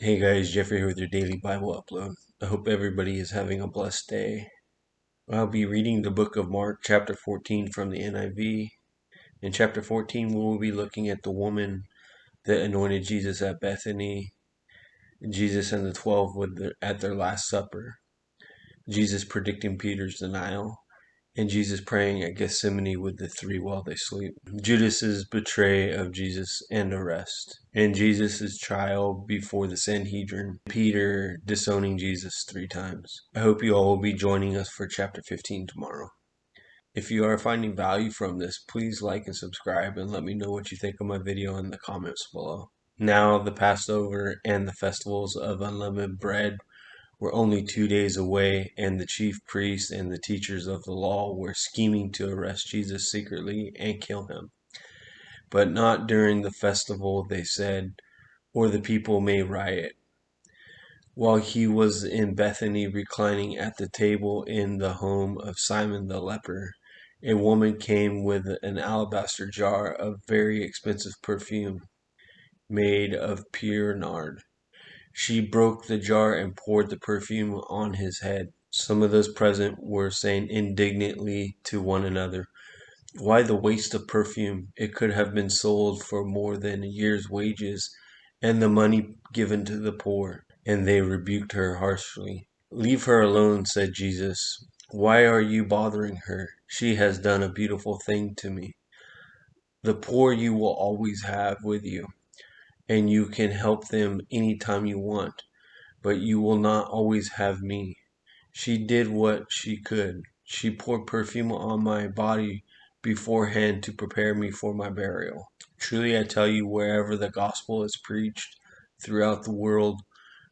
Hey guys, Jeffrey here with your daily Bible upload. I hope everybody is having a blessed day. I'll be reading the book of Mark, chapter 14 from the NIV. In chapter 14, we will be looking at the woman that anointed Jesus at Bethany, Jesus and the 12 at their Last Supper, Jesus predicting Peter's denial, and Jesus praying at Gethsemane with the three while they sleep, Judas's betrayal of Jesus and arrest, and Jesus' trial before the Sanhedrin, Peter disowning Jesus 3 times. I hope you all will be joining us for chapter 15 tomorrow. If you are finding value from this, please like and subscribe and let me know what you think of my video in the comments below. Now the Passover and the festivals of unleavened bread were only 2 days away, and the chief priests and the teachers of the law were scheming to arrest Jesus secretly and kill him. But not during the festival, they said, or the people may riot. While he was in Bethany reclining at the table in the home of Simon the leper, a woman came with an alabaster jar of very expensive perfume made of pure nard. She broke the jar and poured the perfume on his head. Some of those present were saying indignantly to one another, "Why the waste of perfume? It could have been sold for more than a year's wages and the money given to the poor." And they rebuked her harshly. "Leave her alone," said Jesus. "Why are you bothering her? She has done a beautiful thing to me. The poor you will always have with you, and you can help them any time you want, but you will not always have me. She did what she could. She poured perfume on my body beforehand to prepare me for my burial. Truly I tell you, wherever the gospel is preached throughout the world,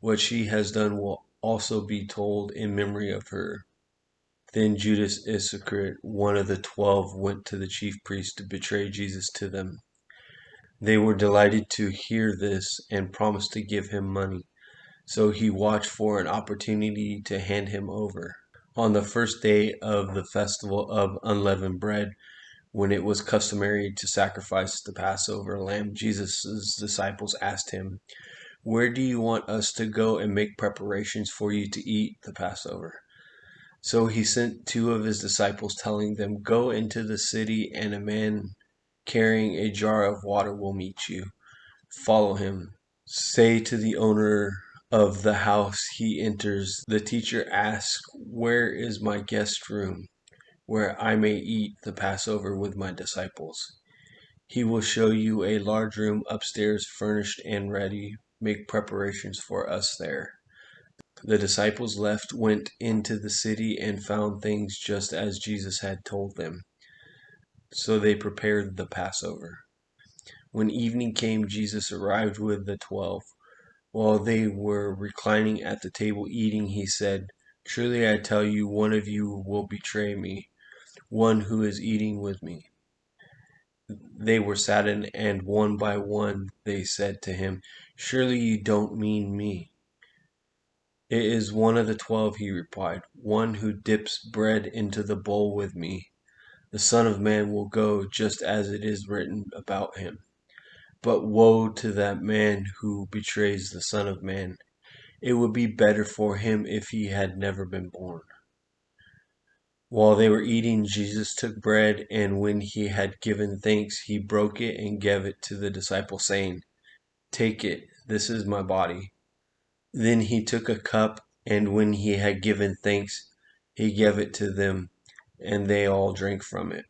what she has done will also be told in memory of her." Then Judas Iscariot, one of the 12, went to the chief priests to betray Jesus to them. They were delighted to hear this and promised to give him money. So he watched for an opportunity to hand him over. On the first day of the festival of unleavened bread, when it was customary to sacrifice the Passover lamb, Jesus' disciples asked him, "Where do you want us to go and make preparations for you to eat the Passover?" So he sent 2 of his disciples, telling them, "Go into the city, and a man carrying a jar of water will meet you. Follow him. Say to the owner of the house he enters, 'The teacher asks, where is my guest room, where I may eat the Passover with my disciples?' He will show you a large room upstairs, furnished and ready. Make preparations for us there." The disciples left, went into the city, and found things just as Jesus had told them. So they prepared the Passover. When evening came, Jesus arrived with the 12. While they were reclining at the table eating, he said, "Truly I tell you, one of you will betray me, one who is eating with me." They were saddened, and one by one they said to him, "Surely you don't mean me." "It is one of the 12, he replied, "one who dips bread into the bowl with me. The Son of Man will go just as it is written about him. But woe to that man who betrays the Son of Man. It would be better for him if he had never been born." While they were eating, Jesus took bread, and when he had given thanks, he broke it and gave it to the disciples, saying, "Take it, this is my body." Then he took a cup, and when he had given thanks, he gave it to them, and they all drank from it.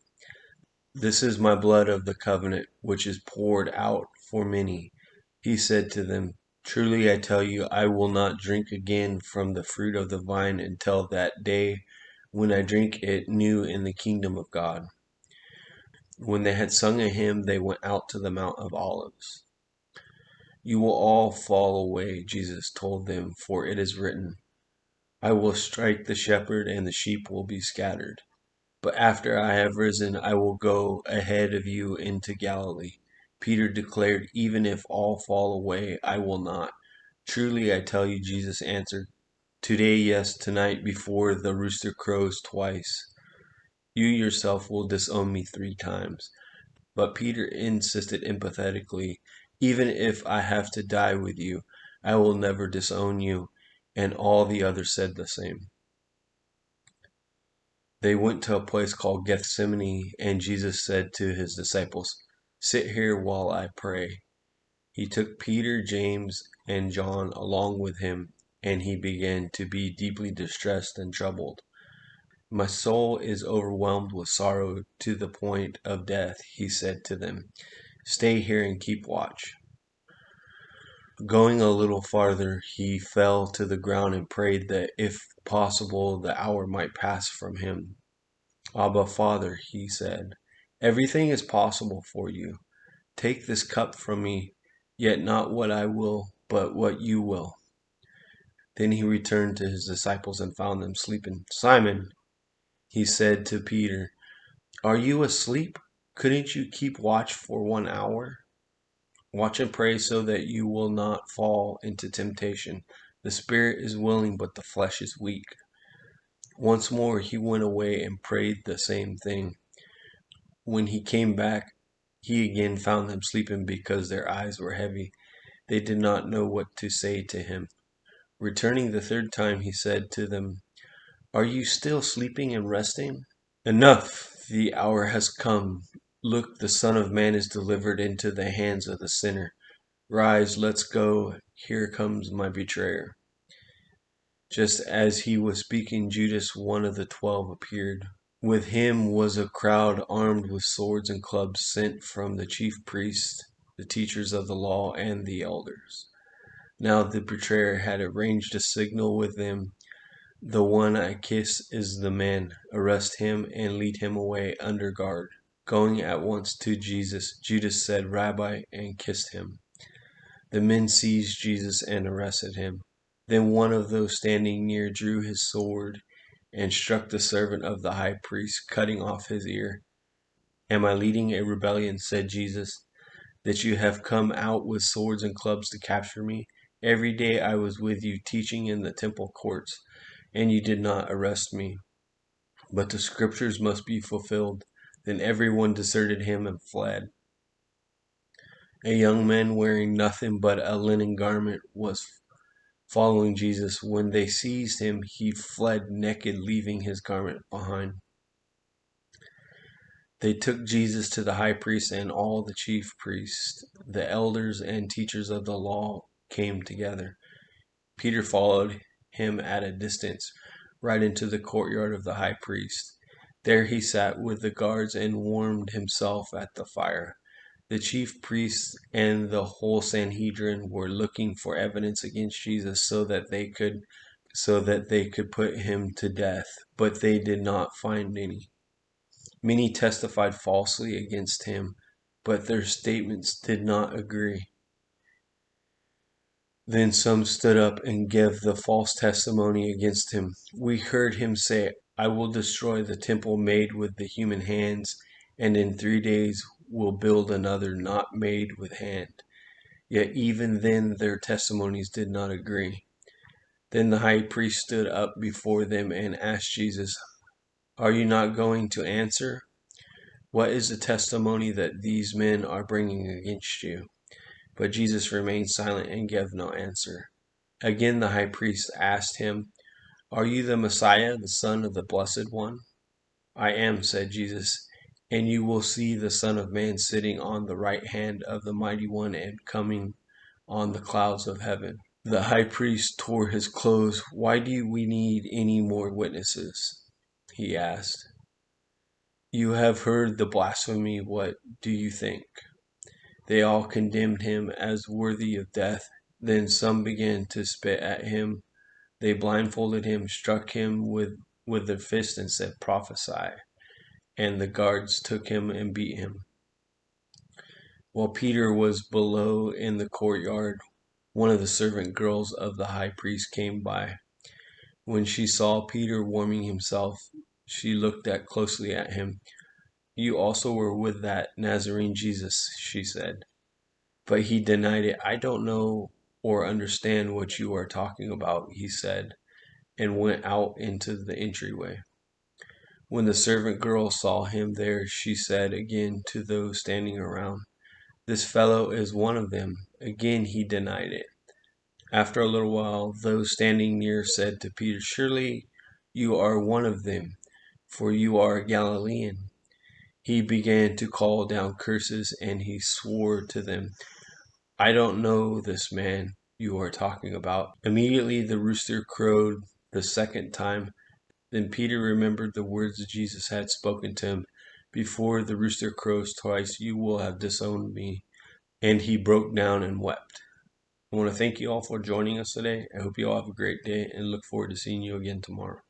"This is my blood of the covenant, which is poured out for many." He said to them, "Truly I tell you, I will not drink again from the fruit of the vine until that day when I drink it new in the kingdom of God." When they had sung a hymn, they went out to the Mount of Olives. "You will all fall away," Jesus told them, "for it is written, 'I will strike the shepherd, and the sheep will be scattered.' But after I have risen, I will go ahead of you into Galilee." Peter declared, "Even if all fall away, I will not." "Truly I tell you," Jesus answered, "today, yes, tonight, before the rooster crows twice, you yourself will disown me 3 times." But Peter insisted emphatically, "Even if I have to die with you, I will never disown you." And all the others said the same. They went to a place called Gethsemane, and Jesus said to his disciples, "Sit here while I pray." He took Peter, James, and John along with him, and he began to be deeply distressed and troubled. "My soul is overwhelmed with sorrow to the point of death," he said to them. "Stay here and keep watch." Going a little farther, he fell to the ground and prayed that, if possible, the hour might pass from him. "Abba, Father," he said, "everything is possible for you. Take this cup from me, yet not what I will, but what you will." Then he returned to his disciples and found them sleeping. "Simon," he said to Peter, "are you asleep? Couldn't you keep watch for 1 hour? Watch and pray so that you will not fall into temptation. The spirit is willing, but the flesh is weak." Once more he went away and prayed the same thing. When he came back, he again found them sleeping because their eyes were heavy. They did not know what to say to him. Returning the third time, he said to them, "Are you still sleeping and resting? Enough! The hour has come. Look, the Son of Man is delivered into the hands of the sinner. Rise, let's go. Here comes my betrayer." Just as he was speaking, Judas, one of the 12, appeared. With him was a crowd armed with swords and clubs sent from the chief priests, the teachers of the law, and the elders. Now the betrayer had arranged a signal with them. "The one I kiss is the man. Arrest him and lead him away under guard." Going at once to Jesus, Judas said, "Rabbi," and kissed him. The men seized Jesus and arrested him. Then one of those standing near drew his sword and struck the servant of the high priest, cutting off his ear. "Am I leading a rebellion," said Jesus, "that you have come out with swords and clubs to capture me? Every day I was with you teaching in the temple courts, and you did not arrest me. But the scriptures must be fulfilled." Then everyone deserted him and fled. A young man wearing nothing but a linen garment was following Jesus. When they seized him, he fled naked, leaving his garment behind. They took Jesus to the high priest, and all the chief priests, the elders, and teachers of the law came together. Peter followed him at a distance, right into the courtyard of the high priest. There he sat with the guards and warmed himself at the fire. The chief priests and the whole Sanhedrin were looking for evidence against Jesus so that they could put him to death, but they did not find any. Many testified falsely against him, but their statements did not agree. Then some stood up and gave the false testimony against him. "We heard him say, 'I will destroy the temple made with the human hands, and in 3 days will build another not made with hand.'" Yet even then their testimonies did not agree. Then the high priest stood up before them and asked Jesus, "Are you not going to answer? What is the testimony that these men are bringing against you?" But Jesus remained silent and gave no answer. Again the high priest asked him, "Are you the Messiah, the Son of the Blessed One?" "I am," said Jesus, "and you will see the Son of Man sitting on the right hand of the Mighty One and coming on the clouds of heaven." The high priest tore his clothes. "Why do we need any more witnesses?" he asked. "You have heard the blasphemy. What do you think?" They all condemned him as worthy of death. Then some began to spit at him. They blindfolded him, struck him with their fists, and said, "Prophesy." And the guards took him and beat him. While Peter was below in the courtyard, one of the servant girls of the high priest came by. When she saw Peter warming himself, she looked closely at him. "You also were with that Nazarene Jesus," she said. But he denied it. "I don't know or understand what you are talking about," he said, and went out into the entryway. When the servant girl saw him there, she said again to those standing around, "This fellow is one of them." Again he denied it. After a little while, those standing near said to Peter, "Surely you are one of them, for you are a Galilean." He began to call down curses, and he swore to them, "I don't know this man you are talking about." Immediately the rooster crowed the second time. Then Peter remembered the words Jesus had spoken to him, "Before the rooster crows twice, you will have disowned me." And he broke down and wept. I want to thank you all for joining us today. I hope you all have a great day and look forward to seeing you again tomorrow.